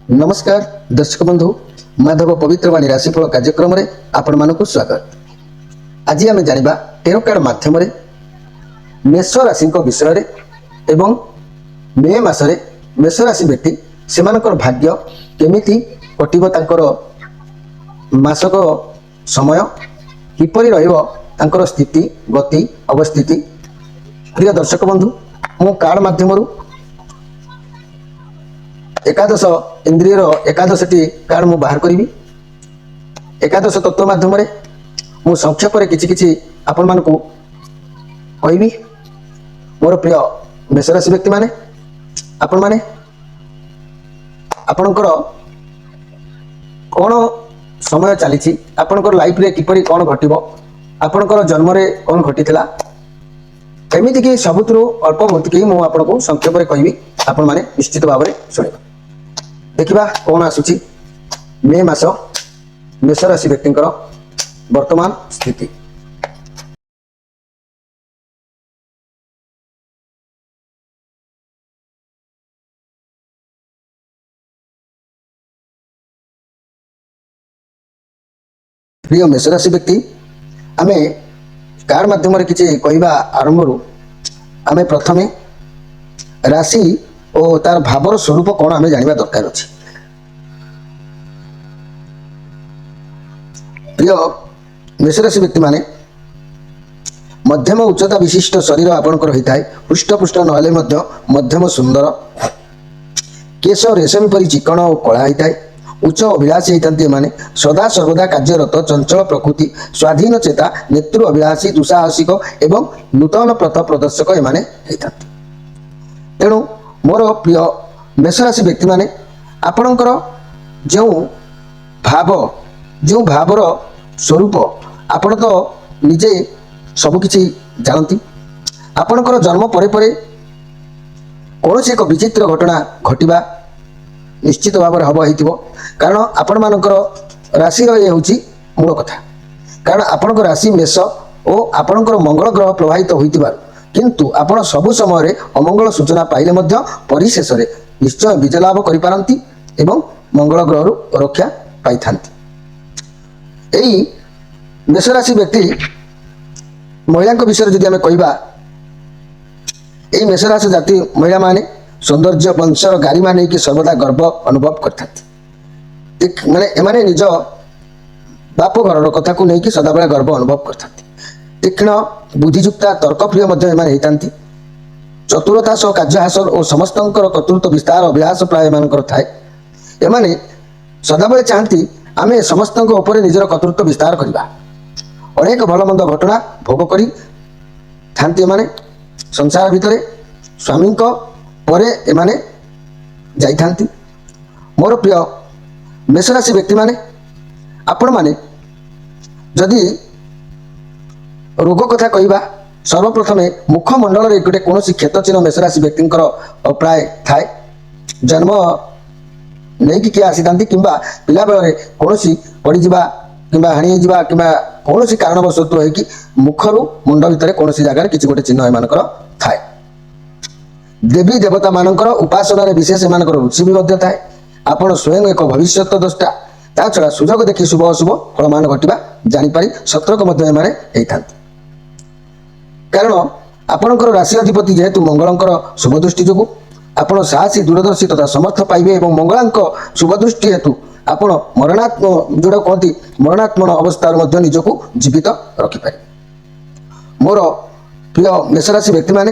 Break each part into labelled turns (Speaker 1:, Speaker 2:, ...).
Speaker 1: नमस्कार दर्शक बंधु माधव पवित्रवाणी राशिफल कार्यक्रम में आपण मानक स्वागत। आज आम जाना टेरो कार्ड माध्यम मेष राशि विषय एवं मे मसरे मेष राशि व्यक्ति से भाग्य केमिति कटिब तांकर मासक समय किपरि रहिबो तांकर स्थिति गति अवस्थिति। प्रिय दर्शक बंधु मु कार्ड माध्यम एकादश इंद्रियर एकादशटी कार्ड मु बाहर करी। एकादश तत्व माध्यम मु संक्षेप किछि आपण मानकु कहबी। मोर प्रिय मेषराशि व्यक्ति माने आपण माने आपणकर कौन समय चली आपणकर लाइफ रे किपरि कौन घटिबो आपणकर जन्म रे कौन घटिथिला एमिति कि सबुतरु अल्प बहुत कि मु आपनको संक्षेप रे कहबी। आपण माने निश्चित भाव में सुनिबा। देखिबा कौन आसुची मे मास मेष राशि व्यक्तिंकर वर्तमान स्थिति। प्रिय मेष राशि व्यक्ति आमे कार माध्यम किसी कहवा आरंभ आमे प्रथमे राशि और तार भावर स्वरूप कौन आमे जानिबा दरकार अछि। प्रिय मेष राशि व्यक्ति माने मध्यम उच्चता विशिष्ट शरीर आपणकर होता है। हृष्टपुष्ट नहले मध्यम सुंदर केश रेशम परि चिकन और कला होता है। उच्च अभिलाषी होती माने सदा सर्वदा कार्यरत चंचल प्रकृति स्वाधीन चेता नेतृ अभिलाषी दुस्साहसिक एवं नूतन पथ प्रदर्शक एमाने होता। तेणु मोर प्रिय मेषराशि व्यक्ति माने आपणकर जो भावर स्वरूप आपण तो निजे सबकि जानती। आपणकर जन्म परे परे कौन एक विचित्र घटना घटवा निश्चित भाव में हम हो। कारण आपण मानकर राशि ये हूँ मूल कथा। कारण आपण राशि मेष और आपणकर मंगल ग्रह प्रभावित होइतिबार किंतु आपण सब समय अमंगल सूचना पाइले मध्य परिशेष निश्चय विजय लाभ करिपारंती एवं मंगल ग्रह रक्षा पाई थांती। एई मेष राशि व्यक्ति महिला विषय जदि आम कहवा मेष राशि जाति महिला माने सौंदर्य वंशर गारिमा नहीं कि सर्वदा गर्व अनुभव करते माने एमाने निज बाप घर कथा को लेकिन सदाबेला गर्व अनुभव करते। तीक्ष्ण बुद्धिजुक्ता तर्कप्रिय होती। चतुरता सह कार्य हासिल और समस्त कर्तृत्व विस्तार अभिलाष प्राय एमानकर थाए। एमाने सदाबेले चाहती आमे समस्त उपर निजर कर्तृत्व विस्तार करवा। अनेक भलमंद घटना भोग करी थांती एमाने संसार भितर स्वामी परे एमाने जाई थांती। मोर प्रिय मेषराशि व्यक्ति माने आपण माने जदि रोग कथा कहवा सर्वप्रथम मुखमंडल रे गोटे कौन क्षत चिन्ह मेषराशि व्यक्ति प्राय थाए। जन्म नहीं कि किए आसी था कि पिला बेल कौन पड़जा कि हाणी जा कि कौन कारणवश है कि मुखर मुंड भितर कौन जगार किसी गोटे चिन्ह एमानकर थाए। देवी देवता मानकर उपासना विशेष एमानकर रुचि भी थाए। आपण स्वयं एक भविष्य द्रष्टा ता छड़ा सुजोग देखी शुभ अशुभ फलमान घटवा जानीपारी सतर्क होता। कारण आपणकर राशि अधिपति जेहेतु मंगलंकर शुभ दृष्टि जो आपण साहसी दूरदर्शी तथा समर्थ पाइबे और मंगलांक शुभ दृष्टि हेतु आपण मरणात्म जोड़ा कहती मरणात्मन अवस्था निजक जीवित रखिपारे। मोर प्रिय मेषराशि व्यक्ति माने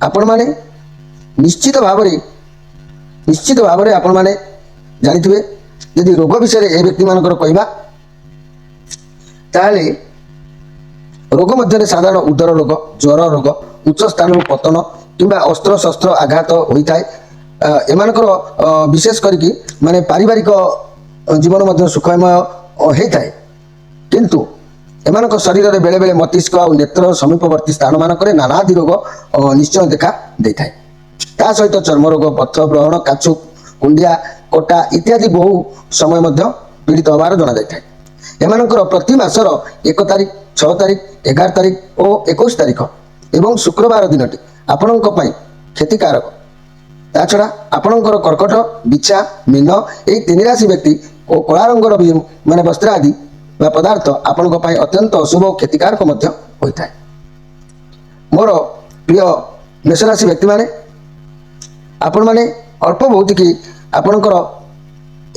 Speaker 1: आपण माने निश्चित भाव में आपण माने जानिथिबे यदि रोग विषय ए व्यक्ति मानकर कहवा ताले रोग मध्य साधारण उदर रोग ज्वर रोग उच्च स्थान पतन किंबा अस्त्र शस्त्र आघात होता है। एमानकर विशेष करके माने पारिवारिक जीवन मध्य सुखमय होता है। किंतु एमानक शरीर में बेले बेले मस्तिष्क और नेत्र समीपवर्ती स्थान मानक नानादि रोग निश्चय देखा दे थाए। ता सहित चर्म रोग पथ ब्रहण काछु कुंडिया कोटा इत्यादि बहु समय मध्य पीड़ित होवार जना जाए। एमानकर प्रति मासर 1 तारिख 6 तारिख 11 तारिख और 21 तारिख एवं शुक्रवार दिनटी आपणों क्षतिकारक ତା ଛଡ଼ା ଆପଣଙ୍କର କର୍କଟ, ବିଛା, ମୀନ ଏହି 3 ରାଶି ବ୍ୟକ୍ତି ଓ କଳା ରଙ୍ଗର ମାନେ ବସ୍ତ୍ର ଆଦି ବା ପଦାର୍ଥ ଆପଣଙ୍କ ପାଇଁ ଅତ୍ୟନ୍ତ ଅଶୁଭ ଓ କ୍ଷତିକାରକ ମଧ୍ୟ ହୋଇଥାଏ। ମୋର ପ୍ରିୟ ମେଷରାଶି ବ୍ୟକ୍ତିମାନେ, ଆପଣମାନେ ଅଳ୍ପ ବହୁତ କି ଆପଣଙ୍କର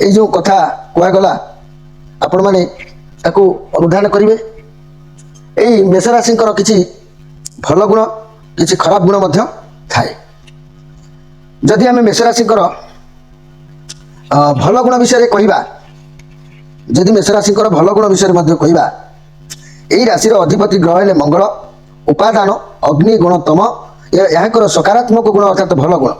Speaker 1: ଏଇ ଯେଉଁ କଥା କୁହାଗଲା ଆପଣମାନେ ତାକୁ ଅନୁଧ୍ୟାନ କରିବେ। ଏଇ ମେଷରାଶିଙ୍କର କିଛି ଭଲ ଗୁଣ, କିଛି ଖରାପ ଗୁଣ ମଧ୍ୟ ଥାଏ। ଯଦି ଆମେ ମେଷରାଶିଙ୍କର ଭଲ ଗୁଣ ବିଷୟରେ କହିବା, ଯଦି ମେଷରାଶିଙ୍କର ଭଲ ଗୁଣ ବିଷୟରେ ମଧ୍ୟ କହିବା, ଏହି ରାଶିର ଅଧିପତି ଗ୍ରହ ହେଲେ ମଙ୍ଗଳ, ଉପାଦାନ ଅଗ୍ନି ଗୁଣତମ। ଏହାଙ୍କର ସକାରାତ୍ମକ ଗୁଣ ଅର୍ଥାତ୍ ଭଲ ଗୁଣ,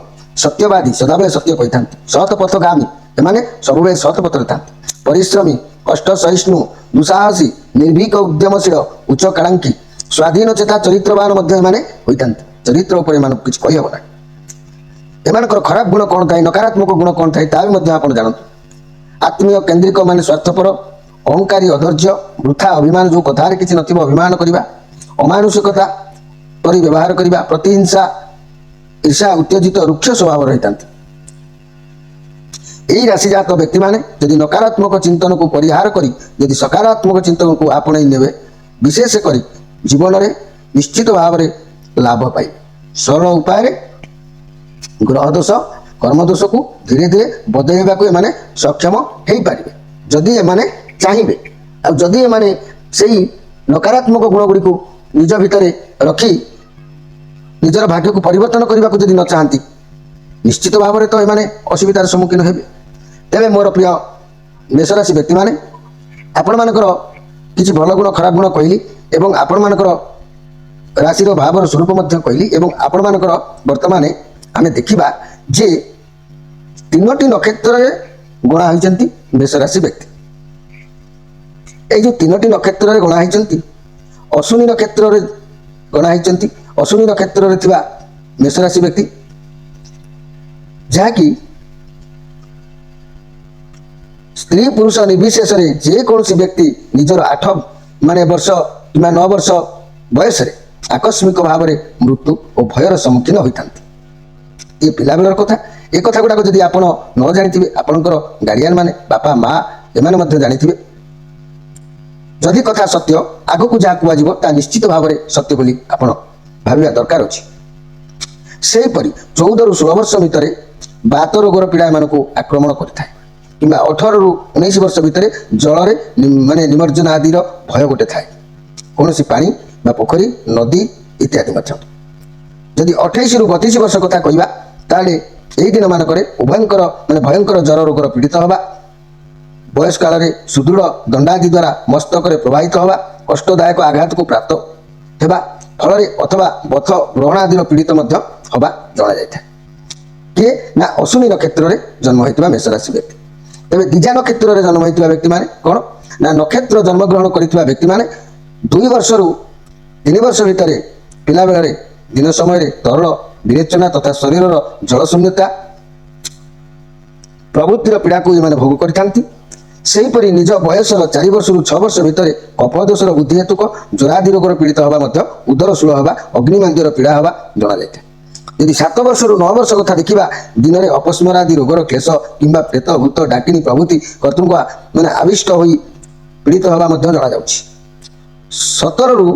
Speaker 1: ସତ୍ୟବାଦୀ, ସଦାବେଳେ ସତ୍ୟ କହିଥାନ୍ତି, ସତ୍ ପଥଗାମୀ, ଏମାନେ ସବୁବେଳେ ସତ୍ ପଥରେ ଥାନ୍ତି, ପରିଶ୍ରମୀ, କଷ୍ଟ ସହିଷ୍ଣୁ, ଦୁଃସାହସୀ, ନିର୍ଭୀକ, ଉଦ୍ୟମଶୀଳ, ଉଚ୍ଚକାଂକ୍ଷୀ, ସ୍ୱାଧୀନ ଚେତା, ଚରିତ୍ରବାନ ମଧ୍ୟ ଏମାନେ ହୋଇଥାନ୍ତି। ଚରିତ୍ର ଉପରେ ଏମାନଙ୍କୁ କିଛି କହିହେବ ନାହିଁ। ଏମାନଙ୍କର ଖରାପ ଗୁଣ କ'ଣ ଥାଏ, ନକାରାତ୍ମକ ଗୁଣ କ'ଣ ଥାଏ, ତାହା ବି ମଧ୍ୟ ଆପଣ ଜାଣନ୍ତୁ। ଆତ୍ମୀୟ କେନ୍ଦ୍ରିକ, ମାନେ ସ୍ୱାର୍ଥପର, ଅହଂକାରୀ, ଅଧୈର୍ଯ୍ୟ, ବୃଥା ଅଭିମାନ, ଯେଉଁ କଥାରେ କିଛି ନଥିବ ଅଭିମାନ କରିବା, ଅମାନୁଷିକତା ପରି ବ୍ୟବହାର କରିବା, ପ୍ରତିହିଂସା, ଈର୍ଷା, ଉତ୍ତେଜିତ, ରୁକ୍ଷ ସ୍ୱଭାବ ରହିଥାନ୍ତି। ଏହି ରାଶିଜାତ ବ୍ୟକ୍ତିମାନେ ଯଦି ନକାରାତ୍ମକ ଚିନ୍ତନକୁ ପରିହାର କରି ଯଦି ସକାରାତ୍ମକ ଚିନ୍ତନକୁ ଆପଣେଇ ନେବେ, ବିଶେଷ କରି ଜୀବନରେ ନିଶ୍ଚିତ ଭାବରେ ଲାଭ ପାଇବେ। ସରଳ ଉପାୟରେ ଗ୍ରହ ଦୋଷ, କର୍ମ ଦୋଷକୁ ଧୀରେ ଧୀରେ ବଦଳାଇବାକୁ ଏମାନେ ସକ୍ଷମ ହୋଇପାରିବେ, ଯଦି ଏମାନେ ଚାହିଁବେ। ଆଉ ଯଦି ଏମାନେ ସେଇ ନକାରାତ୍ମକ ଗୁଣ ଗୁଡ଼ିକୁ ନିଜ ଭିତରେ ରଖି ନିଜର ଭାଗ୍ୟକୁ ପରିବର୍ତ୍ତନ କରିବାକୁ ଯଦି ନ ଚାହାନ୍ତି, ନିଶ୍ଚିତ ଭାବରେ ତ ଏମାନେ ଅସୁବିଧାର ସମ୍ମୁଖୀନ ହେବେ। ତେବେ ମୋର ପ୍ରିୟ ମେଷରାଶି ବ୍ୟକ୍ତିମାନେ, ଆପଣମାନଙ୍କର କିଛି ଭଲ ଗୁଣ, ଖରାପ ଗୁଣ କହିଲି ଏବଂ ଆପଣମାନଙ୍କର ରାଶିର ଭାବର ସ୍ୱରୂପ ମଧ୍ୟ କହିଲି। ଏବଂ ଆପଣମାନଙ୍କର ବର୍ତ୍ତମାନ ଆମେ ଦେଖିବା ଯେ 3ଟି ନକ୍ଷତ୍ରରେ ଗଣା ହୋଇଛନ୍ତି ମେଷରାଶି ବ୍ୟକ୍ତି। ଏଇ ଯେଉଁ 3ଟି ନକ୍ଷତ୍ରରେ ଗଣା ହୋଇଛନ୍ତି, ଅଶ୍ୱିନୀ ନକ୍ଷତ୍ରରେ ଗଣା ହୋଇଛନ୍ତି, ଅଶ୍ୱିନୀ ନକ୍ଷତ୍ରରେ ଥିବା ମେଷରାଶି ବ୍ୟକ୍ତି, ଯାହାକି ସ୍ତ୍ରୀ ପୁରୁଷ ନିର୍ବିଶେଷରେ ଯେକୌଣସି ବ୍ୟକ୍ତି ନିଜର 8 ବର୍ଷ କିମ୍ବା 9 ବର୍ଷ ବୟସରେ ଆକସ୍ମିକ ଭାବରେ ମୃତ୍ୟୁ ଓ ଭୟର ସମ୍ମୁଖୀନ ହୋଇଥାନ୍ତି। ଏ ପିଲାବେଳର କଥା। ଏ କଥା ଗୁଡ଼ାକ ଯଦି ଆପଣ ନ ଜାଣିଥିବେ, ଆପଣଙ୍କର ଗାର୍ଡ଼ିଆନ ମାନେ, ବାପା ମା, ଏମାନେ ମଧ୍ୟ ଜାଣିଥିବେ। ଯଦି କଥା ସତ୍ୟ, ଆଗକୁ ଯାହା କୁହାଯିବ ତାହା ନିଶ୍ଚିତ ଭାବରେ ସତ୍ୟ ବୋଲି ଆପଣ ଭାବିବା ଦରକାର ଅଛି। ସେହିପରି 14ରୁ 16 ବର୍ଷ ଭିତରେ ବାତ ରୋଗର ପୀଡ଼ା ଏମାନଙ୍କୁ ଆକ୍ରମଣ କରିଥାଏ, କିମ୍ବା 18ରୁ 19 ବର୍ଷ ଭିତରେ ଜଳରେ ନିମଜ୍ଜନ ଆଦିର ଭୟ ଗୋଟେ ଥାଏ, କୌଣସି ପାଣି ବା ପୋଖରୀ, ନଦୀ ଇତ୍ୟାଦି ମଧ୍ୟ। ଯଦି 28ରୁ 32 ବର୍ଷ କଥା କହିବା, ତାହେଲେ ଏହି ଦିନମାନଙ୍କରେ ଉଭୟଙ୍କର ଭୟଙ୍କର ଜର ରୋଗର ପୀଡ଼ିତ ହେବା, ବୟସ କାଳରେ ସୁଦୃଢ଼ ଦଣ୍ଡାଦି ଦ୍ୱାରା ମସ୍ତକରେ ପ୍ରବାହିତ ହେବା, କଷ୍ଟଦାୟକ ଆଘାତକୁ ପ୍ରାପ୍ତ ହେବା ଫଳରେ ଅଥବା ବଥ ଗ୍ରହଣ ଆଦିର ପୀଡ଼ିତ ମଧ୍ୟ ହେବା ଜଣାଯାଇଥାଏ। କିଏ ନା ଅଶ୍ୱିନୀ ନକ୍ଷତ୍ରରେ ଜନ୍ମ ହୋଇଥିବା ମେଷରାଶି ବ୍ୟକ୍ତି। ତେବେ ଦ୍ୱିଜା ନକ୍ଷତ୍ରରେ ଜନ୍ମ ହୋଇଥିବା ବ୍ୟକ୍ତିମାନେ କ'ଣ ନା, ନକ୍ଷତ୍ର ଜନ୍ମଗ୍ରହଣ କରିଥିବା ବ୍ୟକ୍ତିମାନେ 2 ବର୍ଷରୁ 3 ବର୍ଷ ଭିତରେ ପିଲାବେଳରେ ଦିନ ସମୟରେ ତରଳ ବିରେଚନା ତଥା ଶରୀରର ଜଳଶୂନ୍ୟତା ପ୍ରଭୃତିର ପୀଡ଼ାକୁ ଏମାନେ ଭୋଗ କରିଥାନ୍ତି। ସେହିପରି ନିଜ ବୟସର 4 ବର୍ଷରୁ 6 ବର୍ଷ ଭିତରେ କଫ ଦୋଷର ବୃଦ୍ଧି ହେତୁକ ଜ୍ୱରାଦି ରୋଗର ପୀଡ଼ିତ ହେବା, ମଧ୍ୟ ଉଦର ଶୂଳ ହେବା, ଅଗ୍ନିମାନ୍ଦ୍ୟର ପୀଡ଼ା ହେବା ଜଣାଯାଇଥାଏ। ଯଦି 7 ବର୍ଷରୁ 9 ବର୍ଷ କଥା ଦେଖିବା, ଦିନରେ ଅପସ୍ମରାଦି ରୋଗର କ୍ଲେଶ କିମ୍ବା ପ୍ରେତ, ଭୂତ, ଡାକିଣୀ ପ୍ରଭୃତି କର୍ତ୍ତୃଙ୍କ ଆବିଷ୍ଟ ହୋଇ ପୀଡ଼ିତ ହେବା ମଧ୍ୟ ଜଣାଯାଉଛି। 17ରୁ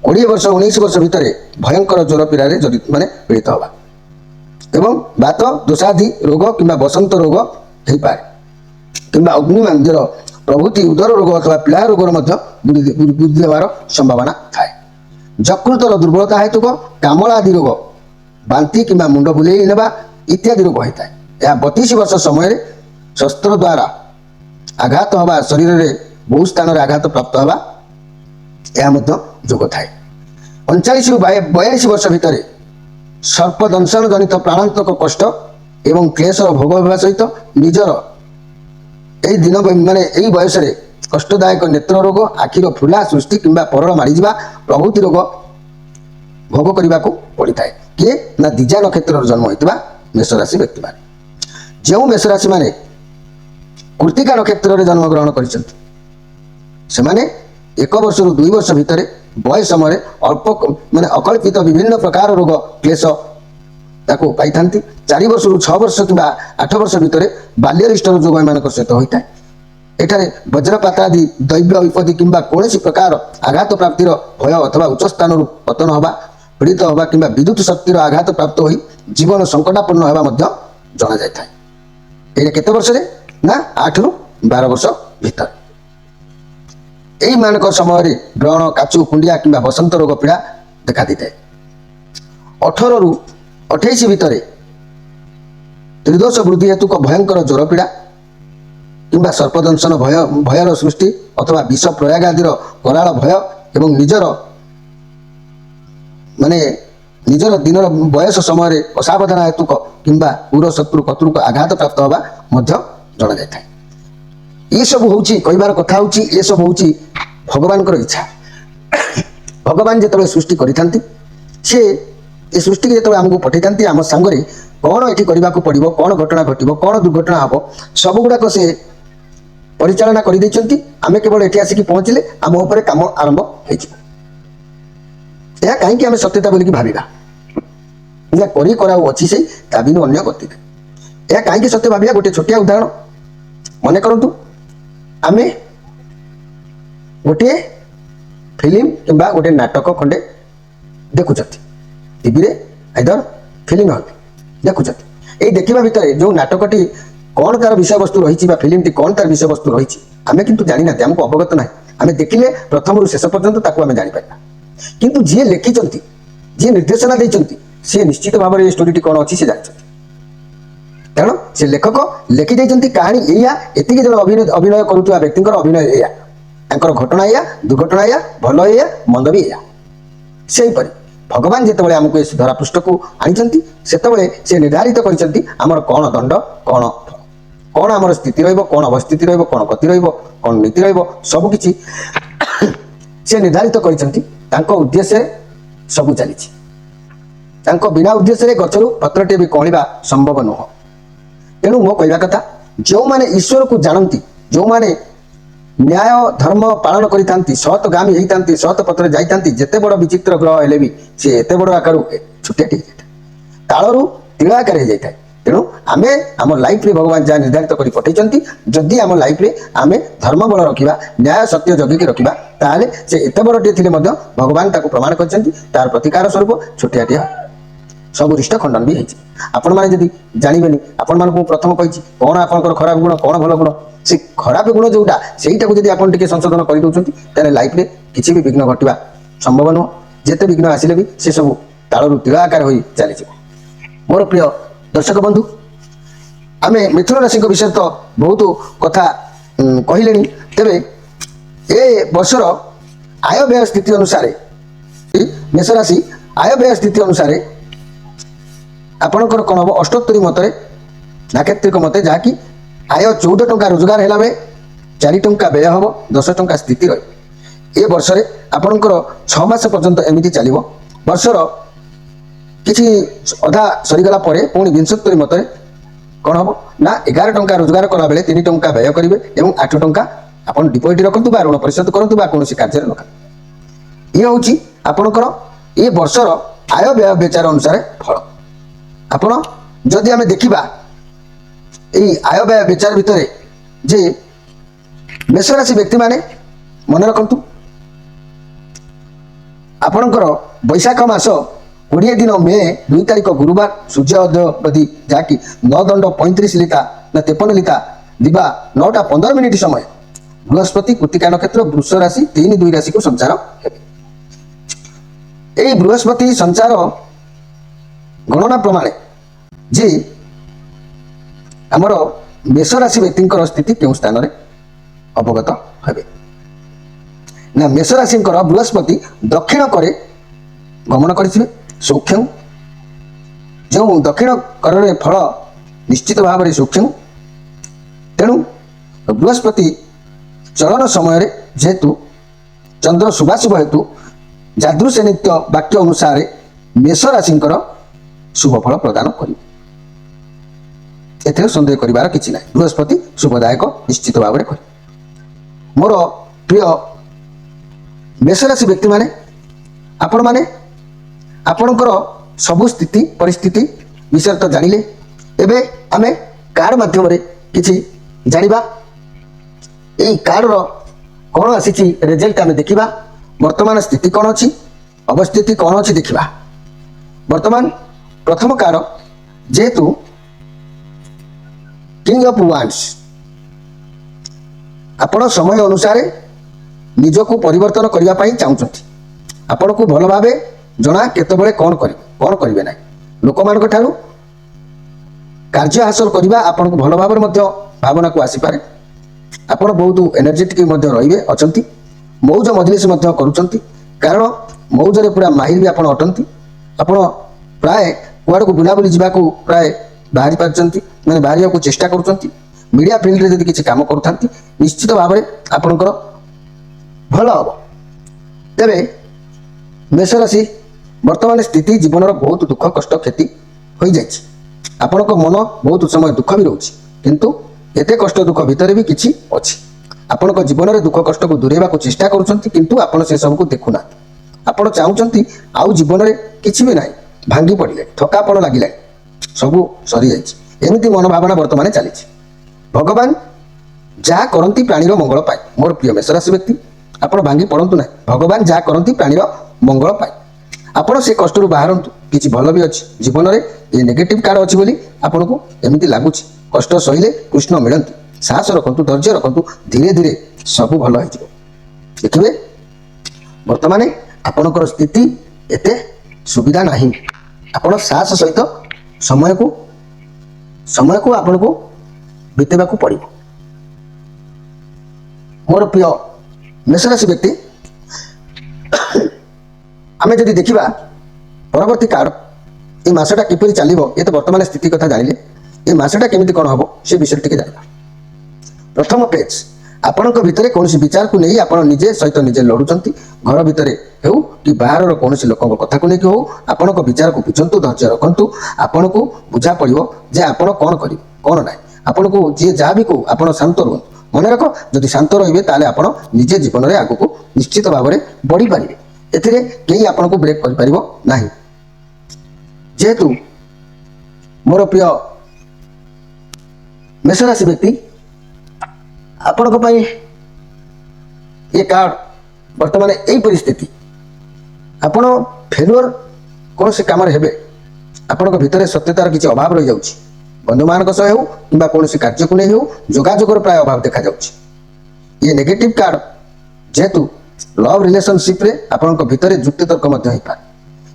Speaker 1: 20 ବର୍ଷ 19 ବର୍ଷ ଭିତରେ ଭୟଙ୍କର ଜ୍ୱର ପୀଡ଼ାରେ ପୀଡ଼ିତ ହେବା ଏବଂ ବାତ ଦୋଷାଦି ରୋଗ କିମ୍ବା ବସନ୍ତ ରୋଗ ହୋଇପାରେ, କିମ୍ବା ଅଗ୍ନିମାନ୍ଦ୍ୟର ପ୍ରଭୃତି ଉଦର ରୋଗ ଅଥବା ପୀଡ଼ା ରୋଗର ମଧ୍ୟ ବୃଦ୍ଧି ହେବାର ସମ୍ଭାବନା ଥାଏ। ଯକୃତର ଦୁର୍ବଳତା ହେତୁକ କାମଳାଦି ରୋଗ, ବାନ୍ତି କିମ୍ବା ମୁଣ୍ଡ ବୁଲେଇ ନେବା ଇତ୍ୟାଦି ରୋଗ ହୋଇଥାଏ। ଏହା 32 ବର୍ଷ ସମୟରେ ଶସ୍ତ୍ର ଦ୍ୱାରା ଆଘାତ ହେବା, ଶରୀରରେ ବହୁ ସ୍ଥାନରେ ଆଘାତ ପ୍ରାପ୍ତ ହେବା, ଏହା ମଧ୍ୟ ଯୋଗ ଥାଏ। 39ରୁ 42 ବର୍ଷ ଭିତରେ ସର୍ପଦଂଶନ ଜନିତ ପ୍ରାଣାନ୍ତକ କଷ୍ଟ ଏବଂ କ୍ଲେଶର ଭୋଗ ହେବା ସହିତ ନିଜର ଏହି ବୟସରେ କଷ୍ଟଦାୟକ ନେତ୍ର ରୋଗ, ଆଖିର ଫୁଲା ସୃଷ୍ଟି କିମ୍ବା ପରଳ ମାଡ଼ିଯିବା ପ୍ରଭୃତି ରୋଗ ଭୋଗ କରିବାକୁ ପଡ଼ିଥାଏ। କିଏ ନା ଦ୍ୱିଜା ନକ୍ଷତ୍ରରେ ଜନ୍ମ ହୋଇଥିବା ମେଷରାଶି ବ୍ୟକ୍ତିମାନେ। ଯେଉଁ ମେଷରାଶିମାନେ କୃତ୍ତିକା ନକ୍ଷତ୍ରରେ ଜନ୍ମଗ୍ରହଣ କରିଛନ୍ତି, ସେମାନେ 1 ବର୍ଷରୁ 2 ବର୍ଷ ଭିତରେ ବୟସ ସମୟରେ ଅକଳ୍ପିତ ବିଭିନ୍ନ ପ୍ରକାର ରୋଗ କ୍ଲେଶ ତାକୁ ପାଇଥାନ୍ତି। 4 ବର୍ଷରୁ 6 ବର୍ଷ କିମ୍ବା 8 ବର୍ଷ ଭିତରେ ବାଲ୍ୟରିଷ୍ଟର ଯୋଗ ଏମାନଙ୍କ ସହିତ ହୋଇଥାଏ। ଏଠାରେ ବଜ୍ରପାତ ଆଦି ଦୈବ୍ୟ ବିପତ୍ତି କିମ୍ବା କୌଣସି ପ୍ରକାର ଆଘାତ ପ୍ରାପ୍ତିର ଭୟ ଅଥବା ଉଚ୍ଚ ସ୍ଥାନରୁ ପତନ ହେବା, ପୀଡ଼ିତ ହେବା କିମ୍ବା ବିଦ୍ୟୁତ ଶକ୍ତିର ଆଘାତ ପ୍ରାପ୍ତ ହୋଇ ଜୀବନ ସଙ୍କଟାପନ୍ନ ହେବା ମଧ୍ୟ ଜଣାଯାଇଥାଏ। ଏଇଟା କେତେ ବର୍ଷରେ? ନା 8ରୁ 12 ବର୍ଷ ଭିତରେ। ଏଇମାନଙ୍କ ସମୟରେ ବ୍ରଣ, କାଛୁ, କୁଣ୍ଡିଆ କିମ୍ବା ବସନ୍ତ ରୋଗ ପୀଡ଼ା ଦେଖା ଦେଇଥାଏ। 18ରୁ 28 ଭିତରେ ତ୍ରିଦୋଷ ବୃଦ୍ଧି ହେତୁକ ଭୟଙ୍କର ଜ୍ୱର ପୀଡ଼ା କିମ୍ବା ସର୍ପଦଂଶନ ଭୟର ସୃଷ୍ଟି ଅଥବା ବିଷ ପ୍ରୟାଗ ଆଦିର କରାଳ ଭୟ ଏବଂ ନିଜର ଦିନର ବୟସ ସମୟରେ ଅସାବଧାନ ହେତୁକ କିମ୍ବା ପୁର ଶତ୍ରୁ କତୃକ ଆଘାତ ପ୍ରାପ୍ତ ହେବା ମଧ୍ୟ ଜଣାଯାଇଥାଏ। ଏସବୁ ହେଉଛି କହିବାର କଥା ହେଉଛି ଏସବୁ ହେଉଛି ଭଗବାନଙ୍କର ଇଚ୍ଛା। ଭଗବାନ ଯେତେବେଳେ ସୃଷ୍ଟି କରିଥାନ୍ତି ସେ ଏ ସୃଷ୍ଟିକି ଯେତେବେଳେ ଆମକୁ ପଠାଇଥାନ୍ତି ଆମ ସାଙ୍ଗରେ କ'ଣ ଏଠି କରିବାକୁ ପଡ଼ିବ, କ'ଣ ଘଟଣା ଘଟିବ, କ'ଣ ଦୁର୍ଘଟଣା ହେବ, ସବୁଗୁଡ଼ାକ ସେ ପରିଚାଳନା କରିଦେଇଛନ୍ତି। ଆମେ କେବଳ ଏଠି ଆସିକି ପହଞ୍ଚିଲେ ଆମ ଉପରେ କାମ ଆରମ୍ଭ ହେଇଯିବ। ଏହା କାହିଁକି ଆମେ ସତ୍ୟତା ବୋଲିକି ଭାବିବା? ଏହା କରାଉ ଅଛି ସେଇ ତା ବିନୁ ଅନ୍ୟ ଗତିରେ। ଏହା କାହିଁକି ସତ୍ୟ ଭାବିବା? ଗୋଟେ ଛୋଟିଆ ଉଦାହରଣ ମନେ କରନ୍ତୁ। ଆମେ ଗୋଟିଏ ଫିଲ୍ମ କିମ୍ବା ଗୋଟେ ନାଟକ ଖଣ୍ଡେ ଦେଖୁଛନ୍ତି ଟିଭିରେ, ଆଇଦର ଫିଲ୍ମ ହଲ୍ ଦେଖୁଛନ୍ତି। ଏଇ ଦେଖିବା ଭିତରେ ଯେଉଁ ନାଟକଟି କ'ଣ ତାର ବିଷୟବସ୍ତୁ ରହିଛି ବା ଫିଲ୍ମଟି କ'ଣ ତାର ବିଷୟବସ୍ତୁ ରହିଛି ଆମେ କିନ୍ତୁ ଜାଣିନାହାନ୍ତି, ଆମକୁ ଅବଗତ ନାହିଁ। ଆମେ ଦେଖିଲେ ପ୍ରଥମରୁ ଶେଷ ପର୍ଯ୍ୟନ୍ତ ତାକୁ ଆମେ ଜାଣିପାରିବା। କିନ୍ତୁ ଯିଏ ଲେଖିଛନ୍ତି, ଯିଏ ନିର୍ଦ୍ଦେଶନା ଦେଇଛନ୍ତି, ସିଏ ନିଶ୍ଚିତ ଭାବରେ ଏ ଷ୍ଟୋରିଟି କ'ଣ ଅଛି ସେ ଜାଣିଛନ୍ତି। କାରଣ ସେ ଲେଖକ ଲେଖି ଦେଇଛନ୍ତି କାହାଣୀ ଏଇଆ, ଏତିକି ଜଣ ଅଭିନୟ କରୁଥିବା ବ୍ୟକ୍ତିଙ୍କର ଅଭିନୟ ଏଇଆ, ତାଙ୍କର ଘଟଣା ଏଇଆ, ଦୁର୍ଘଟଣା ଏଇଆ, ଭଲ ଏଇଆ, ମନ୍ଦ ବି ଏଇଆ। ସେହିପରି ଭଗବାନ ଯେତେବେଳେ ଆମକୁ ଏ ଧରାପୃଷ୍ଠକୁ ଆଣିଛନ୍ତି ସେତେବେଳେ ସେ ନିର୍ଦ୍ଧାରିତ କରିଛନ୍ତି ଆମର କ'ଣ ଦଣ୍ଡ, କ'ଣ ଆମର ସ୍ଥିତି ରହିବ, କ'ଣ ଅବସ୍ଥିତି ରହିବ, କ'ଣ ଗତି ରହିବ, କ'ଣ ନୀତି ରହିବ, ସବୁକିଛି ସେ ନିର୍ଦ୍ଧାରିତ କରିଛନ୍ତି। ତାଙ୍କ ଉଦ୍ଦେଶ୍ୟରେ ସବୁ ଚାଲିଛି। ତାଙ୍କ ବିନା ଉଦ୍ଦେଶ୍ୟରେ ଗଛରୁ ପତ୍ରଟିଏ ବି କଅଁଳିବା ସମ୍ଭବ ନୁହଁ। ତେଣୁ ମୋ କହିବା କଥା, ଯେଉଁମାନେ ଈଶ୍ୱରକୁ ଜାଣନ୍ତି, ଯେଉଁମାନେ ନ୍ୟାୟ ଧର୍ମ ପାଳନ କରିଥାନ୍ତି, ସତଗାମୀ ହେଇଥାନ୍ତି, ସତ ପଥରେ ଯାଇଥାନ୍ତି, ଯେତେ ବଡ଼ ବିଚିତ୍ର ଗ୍ରହ ହେଲେ ବି ସେ ଏତେ ବଡ଼ ଆକାରରୁ ଛୋଟିଆଟି ହେଇଯାଇଥାଏ, ତାଳରୁ ତିଳ ଆକାର ହେଇଯାଇଥାଏ। ତେଣୁ ଆମେ ଆମ ଲାଇଫରେ ଭଗବାନ ଯାହା ନିର୍ଦ୍ଧାରିତ କରି ପଠାଇଛନ୍ତି, ଯଦି ଆମ ଲାଇଫରେ ଆମେ ଧର୍ମ ବଳ ରଖିବା, ନ୍ୟାୟ ସତ୍ୟ ଜଗିକି ରଖିବା, ତାହେଲେ ସେ ଏତେ ବଡ଼ଟିଏ ଥିଲେ ମଧ୍ୟ ଭଗବାନ ତାକୁ ପ୍ରମାଣ କରିଛନ୍ତି ତାର ପ୍ରତିକାର ସ୍ୱରୂପ ଛୋଟିଆଟିଏ ସବୁ ରିଷ୍ଟ ଖଣ୍ଡନ ବି ହେଇଛି। ଆପଣମାନେ ଯଦି ଜାଣିବେନି, ଆପଣମାନଙ୍କୁ ମୁଁ ପ୍ରଥମ କହିଛି କ'ଣ ଆପଣଙ୍କର ଖରାପ ଗୁଣ, କ'ଣ ଭଲ ଗୁଣ, ସେ ଖରାପ ଗୁଣ ଯେଉଁଟା ସେଇଟାକୁ ଯଦି ଆପଣ ଟିକେ ସଂଶୋଧନ କରିଦେଉଛନ୍ତି ତାହେଲେ ଲାଇଫରେ କିଛି ବି ବିଘ୍ନ ଘଟିବା ସମ୍ଭବ ନୁହଁ। ଯେତେ ବିଘ୍ନ ଆସିଲେ ବି ସେସବୁ ତାଳରୁ ତିଳ ଆକାର ହୋଇ ଚାଲିଯିବ। ମୋର ପ୍ରିୟ ଦର୍ଶକ ବନ୍ଧୁ, ଆମେ ମିଥୁନ ରାଶିଙ୍କ ବିଷୟରେ ତ ବହୁତ କଥା କହିଲେଣି। ତେବେ ଏ ବର୍ଷର ଆୟବ୍ୟୟ ସ୍ଥିତି ଅନୁସାରେ ମେଷ ରାଶି ଆୟବ୍ୟୟ ସ୍ଥିତି ଅନୁସାରେ ଆପଣଙ୍କର କ'ଣ ହେବ? ଅଷ୍ଟୋତ୍ତରୀ ମତରେ, ନାକ୍ଷତ୍ରିକ ମତେ, ଯାହାକି ଆୟ 14 ଟଙ୍କା ରୋଜଗାର ହେଲାବେଳେ 4 ଟଙ୍କା ବ୍ୟୟ ହେବ, 10 ଟଙ୍କା ସ୍ଥିତି ରହିବ। ଏ ବର୍ଷରେ ଆପଣଙ୍କର 6 ମାସ ପର୍ଯ୍ୟନ୍ତ ଏମିତି ଚାଲିବ। ବର୍ଷର କିଛି ଅଧା ସରିଗଲା ପରେ ପୁଣି ବିଂଶୋତ୍ତରୀ ମତରେ କ'ଣ ହେବ? ନା 11 ଟଙ୍କା ରୋଜଗାର କଲାବେଳେ 3 ଟଙ୍କା ବ୍ୟୟ କରିବେ ଏବଂ 8 ଟଙ୍କା ଆପଣ ଡିପୋଜିଟ୍ ରଖନ୍ତୁ ବା ଋଣ ପରିଶୋଧ କରନ୍ତୁ ବା କୌଣସି କାର୍ଯ୍ୟରେ ଲଗାନ୍ତୁ। ଇଏ ହେଉଛି ଆପଣଙ୍କର ଏ ବର୍ଷର ଆୟ ବ୍ୟୟ ବିଚାର ଅନୁସାରେ ଫଳ। ଆପଣ ଯଦି ଆମେ ଦେଖିବା এই আয় ব্যয় বিচার ভিতরে যে মেষ রাশি ব্যক্তিମାନେ মনে রাখନ୍ତୁ, ଆପଣଙ୍କର ବୈଶାଖ ମାସ 20 ଦିନ ମେ 2 ତାରିଖ ଗୁରୁବାର ସୂର୍ଯ୍ୟ ଅଦ୍ୟବଧି ଯାହାକି 9 ଦଣ୍ଡ 35 ଲିତା ନା 53 ଲିତା ଦିବା 9ଟା 15 ମିନିଟ୍ ସମୟ ବୃହସ୍ପତି କୃତିକା ନକ୍ଷତ୍ର ବୃଷ ରାଶି 3-2 ରାଶିକୁ ସଞ୍ଚାର ହେବେ। এই ବୃହସ୍ପତି ସଞ୍ଚାର ଗଣନା ପ୍ରମାଣେ ଯେ ଆମର ମେଷ ରାଶି ବ୍ୟକ୍ତିଙ୍କର ସ୍ଥିତି କେଉଁ ସ୍ଥାନରେ ଅବଗତ ହେବେ ନା ମେଷ ରାଶିଙ୍କର ବୃହସ୍ପତି ଦକ୍ଷିଣ କରେ ଗମନ କରିଥିବେ। ସୌଖ୍ୟଂ, ଯେଉଁ ଦକ୍ଷିଣ କରରେ ଫଳ ନିଶ୍ଚିତ ଭାବରେ ସୌଖ୍ୟଂ। ତେଣୁ ବୃହସ୍ପତି ଚଳନ ସମୟରେ ଯେହେତୁ ଚନ୍ଦ୍ର ଶୁଭାଶୁଭ ହେତୁ ଯାଦୃଶ ନିତ୍ୟ ବାକ୍ୟ ଅନୁସାରେ ମେଷ ରାଶିଙ୍କର ଶୁଭ ଫଳ ପ୍ରଦାନ କରିବେ। ଏଥିରେ ସନ୍ଦେହ କରିବାର କିଛି ନାହିଁ। ବୃହସ୍ପତି ଶୁଭଦାୟକ ନିଶ୍ଚିତ ଭାବରେ କରିବେ। ମୋର ପ୍ରିୟ ମେଷ ରାଶି ବ୍ୟକ୍ତିମାନେ, ଆପଣମାନେ ଆପଣଙ୍କର ସବୁ ସ୍ଥିତି ପରିସ୍ଥିତି विषय तो जानिले एबे आमे कार्ड माध्यम रे किछि जानिबा एई कार्ड रो कोन आसीछि रिजल्ट आमे देखिबा वर्तमान स्थिति कोन अछि अवस्थिति कोन अछि देखिबा वर्तमान प्रथम कार्ड जेतु किंग ऑफ वांड्स आपण समय अनुसार निजको परिवर्तन करबा पई चाहुछथि आपण को भल भाबे जना केतबेले कोन करिवे नै लोकमान ठारू कार्य हासिल करबा आपण को भल भाबरे मध्य भावना को आसी पारे आपण बहुत एनर्जेटिक मध्य रहिबे अछंती मौज मजलिस मध्य करूछंती कारण मौजरे पूरा माहिर भी आपण अटंती आपण प्राय कुआड को बुला बुली जिबा को प्राय बाहरी पारछंती माने बाहरिया को चेष्टा करूछंती मीडिया फील्ड रे जदि किछि काम करथांती निश्चित भाबरे आपणकर भल हबो तेबे मेष राशि वर्तमान स्थिति जीवन बहुत दुख कष्ट क्षति हो जाइछि आपणक मन बहुत समय दुख भी रोछि किंतु एते कष्ट दुख भितर भी किछि अछि आपणक जीवन रे दुख कष्ट को दूरेबा को चेष्टा करूछंती किंतु आपण से सब को देखुना आपण चाहुछंती आउ जीवन रे किछि भी नाही भांगी पड़िले थकापण लागिला सब सरी जाइछि एमिति मन भावना वर्तमान चलीछि भगवान जहाँ करती प्राणीर मंगल पाए मोर प्रिय मेष राशि व्यक्ति आपण भांगी पड़तु ना भगवान जहाँ करती प्राणीर मंगल पाए आपण से कष्ट बाहरतु किसी भल भी अच्छी जीवन में ये नेगेटिव कार्ड अच्छी बोली आपन को एमती लगुच कष्ट सहिले कृष्ण मिलती साहस रखु धैर्य रखु धीरे धीरे सब भल हो देखिए वर्तमान आपणकर स्थिति एते सुविधा नहीं आपण साहस सहित समय को आपन को बीतेबा को पड़ो मोर प्रिय मेष राशि व्यक्ति आमे जदि देखिबा परवर्ती कार्ड ए मासटा किपरि चलिबो ये तो वर्तमान स्थिति कथा जानिले ए मासटा केमिति कोन हबो से विषय टिके जानिबा प्रथम पेज आपणक भितरे कोनसी विचार को नहीं आपण निजे सहित निजे लड़ुचंती घर भितरे हेउ कि बाहर रो कोनसी लोकक कथा को नहीं हो आपणक विचार को बुझंतु धैर्य रखंतु आपण को बुझा पड़िबो जे आपण कोन करिबो कोन नाही आपण को जे जहाँ भी को आपण शांत रुहंतु मन रख जदि शांत रहिबे ताले आपण निजे जीवन रे आगु को निश्चित भाव में बढ़ी पारिबे एथिरे केही आपण को ब्रेक करि पारिबो नाही जेतु मोर प्रिय मेष राशि व्यक्ति आपण को पई ये कार्ड वर्तमान एई परिस्थिति आपण फेलुअर कौन से काम हेबे आपण को भितरे सत्यतार किछि अभाव रहि जाउछि बंधु मान सह हो कि कौन कार्य को नहीं हो जोगाजोगर प्राय अभाव देखा जाउछि ये नेगेटिव कार्ड जेतु लव रिलेशनशिप रे आपण को भितरे जुक्ति तर्क मध्य होई पारे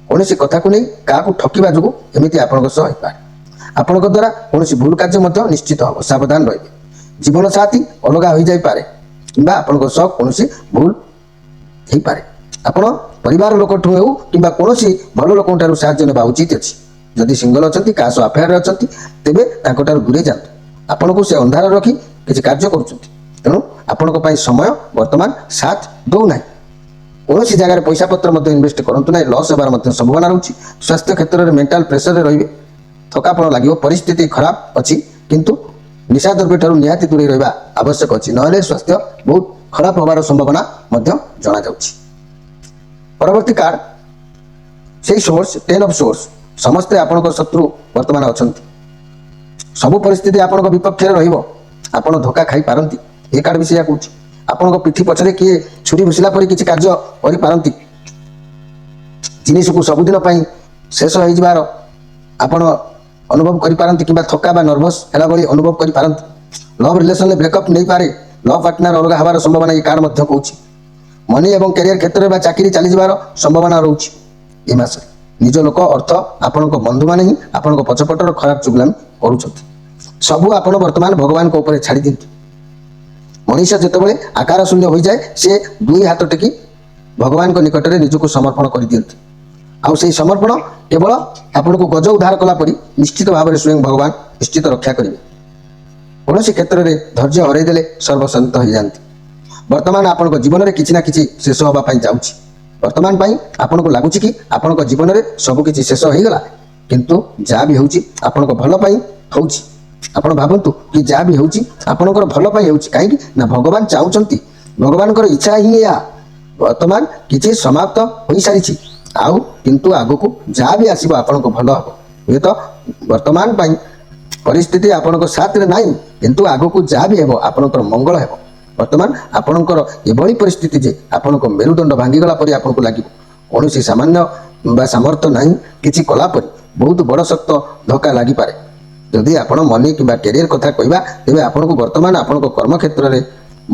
Speaker 1: कौन कथा को नहीं का ठकिबा जोगु एमिति आपण सह होई पारे आपण द्वारा कौन भूल कार्य मध्य निश्चित हो सावधान रहिबे जीवन साथी अलगा हो जाई पारे किंबा आपण सह कौन भूल हो पारे आपण परिवार लोक ठु हो किंबा कौन भल लोक ठारू साहाय्य नेबा उचित अछि जदि सिंगल अच्छा क्या सह अफेयर अच्छा तेरे दूरे जातु आपन को से अंधार रखी किसी कार्य करूँ आपण समय वर्तमान साथ दौना कौन जगह पैसा पत्र इन्वेस्ट करूँ ना लस होबार संभावना रोचे स्वास्थ्य क्षेत्र में मेंटल प्रेसर रे थकापण लगे परिस्थिति खराब अच्छी किंतु निशा द्रव्य ठारू निहाती दूरे रहा आवश्यक अच्छी ना स्वास्थ्य बहुत खराब होबार संभावना जना जाउछि परवर्ती कार्ड से सोर्स 10 ऑफ सोर्स समस्ते आपण शत्रु वर्तमान अच्छा सबु परिस्थिति आपण विपक्ष रहिबो आपण धोखा खाई पारंती ए कार्ड विषय कहूँ आपण पिठी पछरे किए छुरी घुसिला परी किछि कार्य करि पारंती जिनिस को सबुदिन पई शेष हो जिबार आपण अनुभव करि पारंती किबा थका बा नर्वस हैला बली अनुभव करि पारंती लव रिलेशन ब्रेकअप नहीं पारे लव पार्टनर अलग हबार संभावना ये कार्ड मध्य कहूँ मनी एवं कैरियर क्षेत्र में चाकरी चली जिबार संभावना रोची ए मास निज लोक अर्थ आपण बंधु माने ही आपण पछपटर खराब चुगलामी करूछथि सबू आपण वर्तमान भगवान को ऊपर छाड़ी दिंतु मनीष जितेबाला आकार शून्य हो जाए से दुई हाथ टेकी भगवान को निकट में निजक समर्पण कर दियंती आउ से समर्पण केवल आपण को गज उद्धार कला परी निश्चित भाव में स्वयं भगवान निश्चित रक्षा करेंगे कौन क्षेत्र में धैर्य हरईदेले सर्वशांत हो जाती वर्तमान आपण जीवन में किसी ना कि शेष होगापी जाऊँगी वर्तमान पाई आपण को लगुच कि आपण जीवन में सबकि शेष हो गला किंतु जहाँ भी होची आपण भल पाई होची आपण भावतु कि जहाँ भी होची आपणकर भल पाई होची कहीं ना भगवान चाहूँगी भगवान इच्छा ही या वर्तमान किसी समाप्त हो सारी आउ किंतु आगो को जहाँ भी आसो आपण को भल हम हे तो ବର୍ତ୍ତମାନ ପାଇଁ ପରିସ୍ଥିତି ଆପଣଙ୍କ ସାଥରେ ନାହିଁ, କିନ୍ତୁ ଆଗକୁ ଯାହା ବି ହେବ ଆପଣଙ୍କର ମଙ୍ଗଳ ହେବ। ବର୍ତ୍ତମାନ ଆପଣଙ୍କର ଏଭଳି ପରିସ୍ଥିତି ଯେ ଆପଣଙ୍କ ମେରୁଦଣ୍ଡ ଭାଙ୍ଗିଗଲା ପରି ଆପଣଙ୍କୁ ଲାଗିବ। କୌଣସି ସାମାନ୍ୟ ବା ସାମର୍ଥ୍ୟ ନାହିଁ କିଛି କଲା ପରି ବହୁତ ବଡ଼ ଶକ୍ତ ଧକ୍କା ଲାଗିପାରେ। ଯଦି ଆପଣ ମନି କିମ୍ବା କ୍ୟାରିୟର କଥା କହିବା, ତେବେ ଆପଣଙ୍କୁ ବର୍ତ୍ତମାନ ଆପଣଙ୍କ କର୍ମକ୍ଷେତ୍ରରେ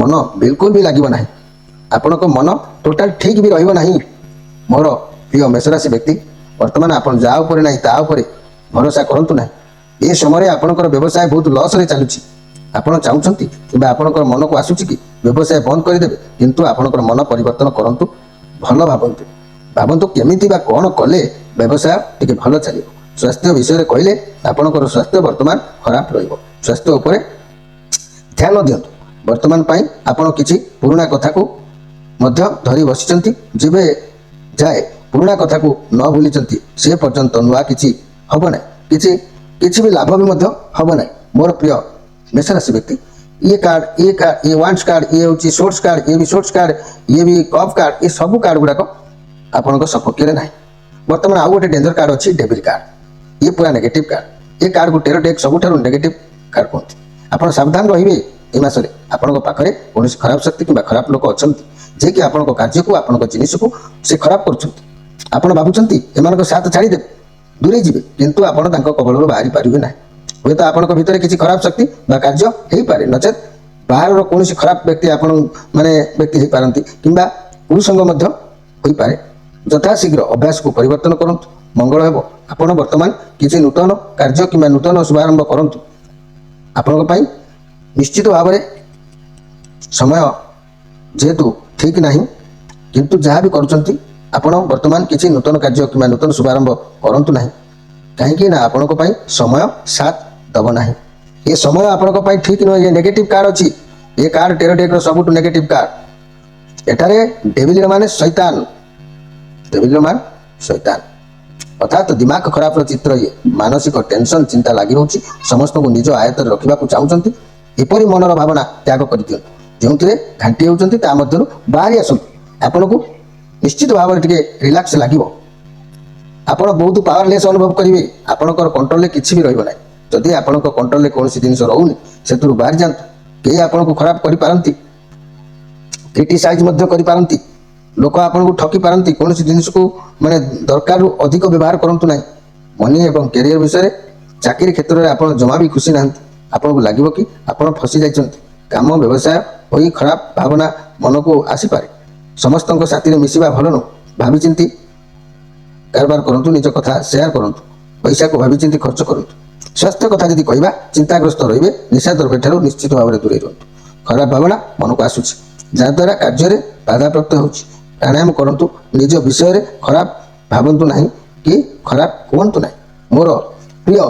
Speaker 1: ମନ ବିଲକୁଲ ବି ଲାଗିବ ନାହିଁ। ଆପଣଙ୍କ ମନ ଟୋଟାଲ ଠିକ୍ ବି ରହିବ ନାହିଁ। ମୋର ପ୍ରିୟ ମେଷରାଶି ବ୍ୟକ୍ତି, ବର୍ତ୍ତମାନ ଆପଣ ଯାହା ଉପରେ ନାହିଁ ତା ଉପରେ ଭରସା କରନ୍ତୁ ନାହିଁ। ଏ ସମୟରେ ଆପଣଙ୍କର ବ୍ୟବସାୟ ବହୁତ ଲସ୍ରେ ଚାଲୁଛି। ଆପଣ ଚାହୁଁଛନ୍ତି କିମ୍ବା ଆପଣଙ୍କର ମନକୁ ଆସୁଛି କି ବ୍ୟବସାୟ ବନ୍ଦ କରିଦେବେ, କିନ୍ତୁ ଆପଣଙ୍କର ମନ ପରିବର୍ତ୍ତନ କରନ୍ତୁ। ଭଲ ଭାବନ୍ତୁ କେମିତି ବା କ'ଣ କଲେ ବ୍ୟବସାୟ ଟିକେ ଭଲ ଚାଲିବ। ସ୍ୱାସ୍ଥ୍ୟ ବିଷୟରେ କହିଲେ ଆପଣଙ୍କର ସ୍ୱାସ୍ଥ୍ୟ ବର୍ତ୍ତମାନ ଖରାପ ରହିବ। ସ୍ୱାସ୍ଥ୍ୟ ଉପରେ ଧ୍ୟାନ ଦିଅନ୍ତୁ। ବର୍ତ୍ତମାନ ପାଇଁ ଆପଣ କିଛି ପୁରୁଣା କଥାକୁ ମଧ୍ୟ ଧରି ବସିଛନ୍ତି। ଯେବେ ଯାଏ ପୁରୁଣା କଥାକୁ ନ ଭୁଲିଛନ୍ତି ସେ ପର୍ଯ୍ୟନ୍ତ ନୂଆ କିଛି ହେବ ନାହିଁ, କିଛି ବି ଲାଭ ବି ମଧ୍ୟ ହେବ ନାହିଁ। ମୋର ପ୍ରିୟ ମେଷରାଶି ବ୍ୟକ୍ତି, ये कार्ड ये वांस कार्ड ये हूँ सोर्स कार्ड ये भी सोर्स कार्ड ये भी कप कार्ड ये सब कार्ड गुड़ाक आपण सपक्ष ना। बर्तमान आउ गोटे डेंजर कार्ड अच्छी डेविल कार्ड, ये पूरा नेगेटिव कार्ड। ये कार्ड को टेरो डेक सबुठ नेगेटिव कार्ड कहते। आप सावधान रे ए मसरे आपण पाखे कौन खराब शक्ति कि खराब लोक अच्छा जे कि आपण कार्य को आपण जिनिस को से खराब कर भावुंट एम साथ छाड़ीदे दूरे जी किंतु आपण कबल बाहरी पारे ना। हूँ तो आपण भितर किसी खराब शक्ति कार्य हो पारे नचेत बाहर कौन खराब व्यक्ति आपण माने व्यक्ति हो पारती कि पुरुषंग हो पारे। यथाशीघ्र अभ्यास को परिवर्तन करूँ, मंगल हेब। आपण वर्तमान किसी नूतन कार्य कि नूतन शुभारंभ करूँ। आपण निश्चित भाव में समय जेहेतु ठीक ना, किंतु जहाँ भी करुँच आपण वर्तमान किसी नूतन कार्य कि नूतन शुभारंभ करूँ ना, कहीं आपण समय साथ दब ना। ये समय आपण ठीक नुह। ये नेगेटिव कार्ड अच्छी, ये कार्ड टेरो डेक सबुठ नेगेटिव कार्ड। एटारे डेविल माने शैतान, डेविल मान शैतान अर्थात दिमाग खराब चित्र। ये मानसिक टेंशन चिंता लगी रही समस्त को निज आयत रखा चाहते। एपरी मनर भावना त्याग कर दिखाँ जो घाटी होती बाहरी आसतु। आपन को निश्चित भाव में रिलैक्स लगे, आप बहुत पावरलेस अनुभव करेंगे। आपंकर कंट्रोल किसी भी रही। जदि आपण कंट्रोल कौन जिन रोनी से बाहरी जातु। कई आपन को खराब करपारती, क्रिटिसाइज करपारती, लोक आपन को ठकी पारती। कौन जिनिस को माने दरकार अधिक व्यवहार करूँ ना। मनी एवं कैरियर विषय चाकरी क्षेत्र में आप जमा भी खुशी ना। आपन को लगे कि आप फसी जाइए। काम व्यवसाय हो खराब भावना मन को आसीपे। समस्त साथी मिसवा भल नु। भावी चिंती कारबार करूँ, निज कथा सेयार करूँ, पैसा को भावी चिंती खर्च करूँ। स्वास्थ्य कथा जदि कहवा चिंताग्रस्त रे निशा द्रव्य ठार निश्चित भाव में दूरे रुहतु। खराब भावना मन को आसूची जहाद्वारा कार्य बाधाप्राप्त हो। प्राणायाम करूँ, निज विषय खराब भावतु ना कि खराब कहतु ना। मोर प्रिय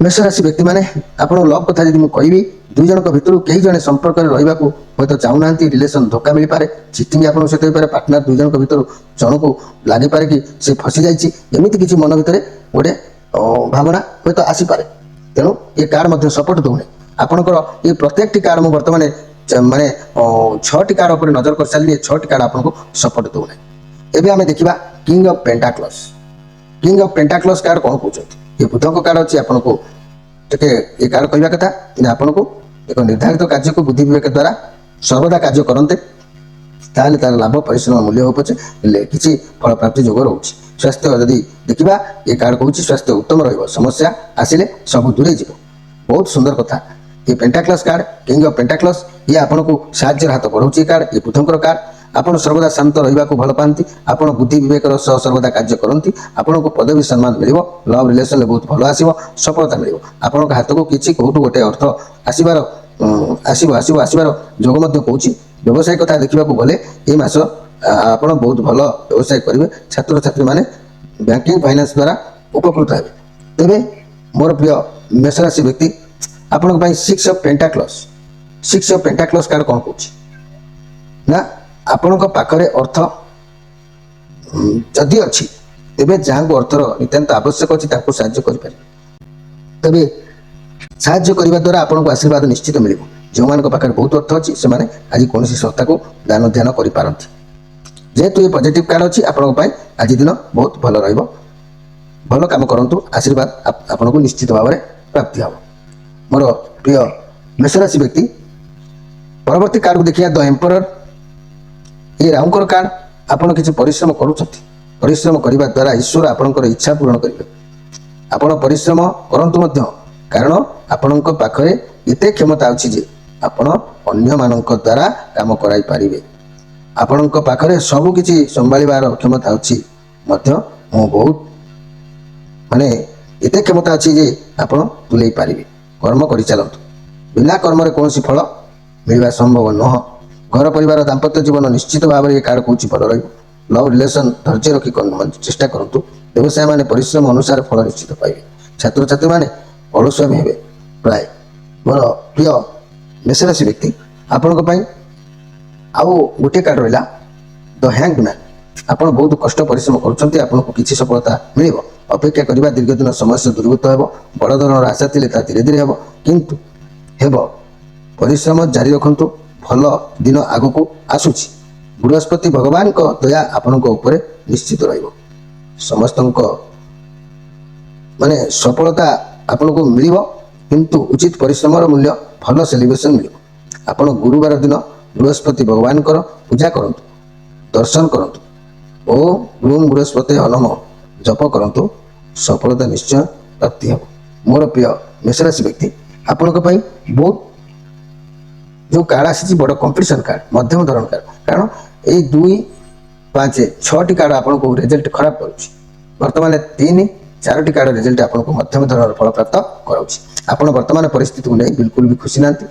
Speaker 1: मेषराशि व्यक्ति मैंने आपड़ लव कथा जी मुझे कहि दुई जन भितर कई जन संपर्क रहा हूँ तो चाहूना। रिलेसन धोखा मिल पारे, चिटिंग आप सहित हो पारे। पार्टनर दुई जन भितर जन को लगे पारे कि से फसी जामती किसी मन भितर गोटे भावना हूँ तो आसीपे। तेणु ये कार्ड सपोर्ट दौने आपंकर ये प्रत्येक कार्ड मुझे बर्तमान माने 6टी कार्ड उपर नजर कर सारी। 6टी कार्ड आपको सपोर्ट दौना। एवं आम देखा king of pentacles. King of pentacles card कौन कहते? ये बुधक कार्ड अच्छी। आपन को ये कार्ड कहवा कथा आपन को एक निर्धारित कार्य को बुद्धि विवेक द्वारा सर्वदा कार्य करते तार लाभ परिश्रम मूल्य हो पचे किसी फल प्राप्ति जोग रोचे। स्वास्थ्य जदि देखा ये कार्ड कहूँ स्वास्थ्य उत्तम समस्या आसिले सब दूरे जीव। बहुत सुंदर कथा। ये पेंटाक्लस कार्ड किंग ऑफ पेंटाक्लस ये आपन को साहाଯ୍य हाथ बढ़ाऊँ। कार्ड ये बुधंकर कार्ड। आप सर्वदा शांत रहा भल पाती। आप बुद्धि विवेक सर्वदा कार्य करती। आपन को पदवी सम्मान मिल, लव रिलेसन बहुत भल आसो, सफलता मिल। आपण हाथ को किसी कौटू गोटे अर्थ आसबार आसबार जोग कहूँ। व्यवसाय कथा देखा गले ये मास आप बहुत भल व्यवसाय करेंगे। छात्र छात्री मैंने बैंकिंग फाइनेंस द्वारा उपकृत हे। तेरे मोर प्रिय मेषराशि व्यक्ति आपण 6 ऑफ पेंटाक्लस। 6 ऑफ पेंटाक्लस कार्ड कौन कहूँ ना आपण पाखरे अर्थ जदि अच्छी तेबे जहाँ को अर्थर नितांत आवश्यक अच्छी साहाय्य करें। तेबे साहाय्य करने द्वारा आपन को आशीर्वाद निश्चित मिल। जो मान पाखे बहुत अर्थ अच्छी से आज कौन संस्था को दान ध्यान करपारती। जेहेतु ये पॉजिटिव कार्ड अच्छी आपण आज दिन बहुत भल रहिबो। ଭଲ କାମ କରନ୍ତୁ, ଆଶୀର୍ବାଦ ଆପଣଙ୍କୁ ନିଶ୍ଚିତ ଭାବରେ ପ୍ରାପ୍ତି ହେବ। ମୋର ପ୍ରିୟ ମେଷରାଶି ବ୍ୟକ୍ତି, ପରବର୍ତ୍ତୀ କାର୍ଡକୁ ଦେଖିବା ଦ ଏମ୍ପରର। ଏ ରାହୁଙ୍କର କାର୍ଡ। ଆପଣ କିଛି ପରିଶ୍ରମ କରୁଛନ୍ତି, ପରିଶ୍ରମ କରିବା ଦ୍ୱାରା ଈଶ୍ୱର ଆପଣଙ୍କର ଇଚ୍ଛା ପୂରଣ କରିବେ। ଆପଣ ପରିଶ୍ରମ କରନ୍ତୁ ମଧ୍ୟ, କାରଣ ଆପଣଙ୍କ ପାଖରେ ଏତେ କ୍ଷମତା ଅଛି ଯେ ଆପଣ ଅନ୍ୟମାନଙ୍କ ଦ୍ୱାରା କାମ କରାଇ ପାରିବେ। ଆପଣଙ୍କ ପାଖରେ ସବୁ କିଛି ସମ୍ଭାଳିବାର କ୍ଷମତା ଅଛି ମଧ୍ୟ। ମୁଁ ବହୁତ ଏତେ କ୍ଷମତା ଅଛି ଯେ ଆପଣ ତୁଲେଇ ପାରିବେ। କର୍ମ କରିଚାଲନ୍ତୁ, ବିନା କର୍ମରେ କୌଣସି ଫଳ ମିଳିବା ସମ୍ଭବ ନୁହଁ। ଘର ପରିବାର ଦାମ୍ପତ୍ୟ ଜୀବନ ନିଶ୍ଚିତ ଭାବରେ ଏ କାର୍ଡ କହୁଛି ଭଲ ରହିବ। ଲଭ୍ ରିଲେସନ୍ ଧୈର୍ଯ୍ୟ ରଖି ଚେଷ୍ଟା କରନ୍ତୁ। ବ୍ୟବସାୟୀମାନେ ପରିଶ୍ରମ ଅନୁସାରେ ଫଳ ନିଶ୍ଚିତ ପାଇବେ। ଛାତ୍ରଛାତ୍ରୀମାନେ ଅଳସୁଆମୀ ହେବେ ପ୍ରାୟ। ମୋର ପ୍ରିୟ ମେଷରାଶି ବ୍ୟକ୍ତି, ଆପଣଙ୍କ ପାଇଁ ଆଉ ଗୋଟିଏ କାର୍ଡ ରହିଲା ଦ ହ୍ୟାଙ୍ଗମ୍ୟାନ୍। ଆପଣ ବହୁତ କଷ୍ଟ ପରିଶ୍ରମ କରୁଛନ୍ତି, ଆପଣଙ୍କୁ କିଛି ସଫଳତା ମିଳିବ। ଅପେକ୍ଷା କରିବା ଦୀର୍ଘ ଦିନ ସମସ୍ୟା ଦୂରୀଭୂତ ହେବ। ବଡ଼ ଧରଣର ଆଶା ଥିଲେ ତାହା ଧୀରେ ଧୀରେ ହେବ, କିନ୍ତୁ ହେବ। ପରିଶ୍ରମ ଜାରି ରଖନ୍ତୁ, ଭଲ ଦିନ ଆଗକୁ ଆସୁଛି। ବୃହସ୍ପତି ଭଗବାନଙ୍କ ଦୟା ଆପଣଙ୍କ ଉପରେ ନିଶ୍ଚିତ ରହିବ। ସମସ୍ତଙ୍କ ସଫଳତା ଆପଣଙ୍କୁ ମିଳିବ, କିନ୍ତୁ ଉଚିତ ପରିଶ୍ରମର ମୂଲ୍ୟ ଭଲ ସେଲିବ୍ରେସନ୍ ମିଳିବ। ଆପଣ ଗୁରୁବାର ଦିନ ବୃହସ୍ପତି ଭଗବାନଙ୍କର ପୂଜା କରନ୍ତୁ, ଦର୍ଶନ କରନ୍ତୁ ଓ ଓମ୍ ବୃହସ୍ପତି ହନମ ଜପ କରନ୍ତୁ। ସଫଳତା ନିଶ୍ଚୟ ପ୍ରାପ୍ତି ହେବ। ମୋର ପ୍ରିୟ ମେଷରାଶି ବ୍ୟକ୍ତି, ଆପଣଙ୍କ ପାଇଁ ବହୁତ ଯେଉଁ କାର୍ଡ ଆସିଛି ବଡ଼ କମ୍ପିଟିସନ୍ କାର୍ଡ, ମଧ୍ୟମ ଧରଣ କାର୍ଡ। କାରଣ ଏଇ 2, 5, 6ଟି କାର୍ଡ ଆପଣଙ୍କୁ ରେଜଲ୍ଟ ଖରାପ କରୁଛି। ବର୍ତ୍ତମାନ 3, 4ଟି କାର୍ଡ ରେଜଲ୍ଟ ଆପଣଙ୍କୁ ମଧ୍ୟମ ଧରଣର ଫଳ ପ୍ରାପ୍ତ କରାଉଛି। ଆପଣ ବର୍ତ୍ତମାନ ପରିସ୍ଥିତିକୁ ନେଇ ବିଲକୁଲ ବି ଖୁସି ନାହାନ୍ତି।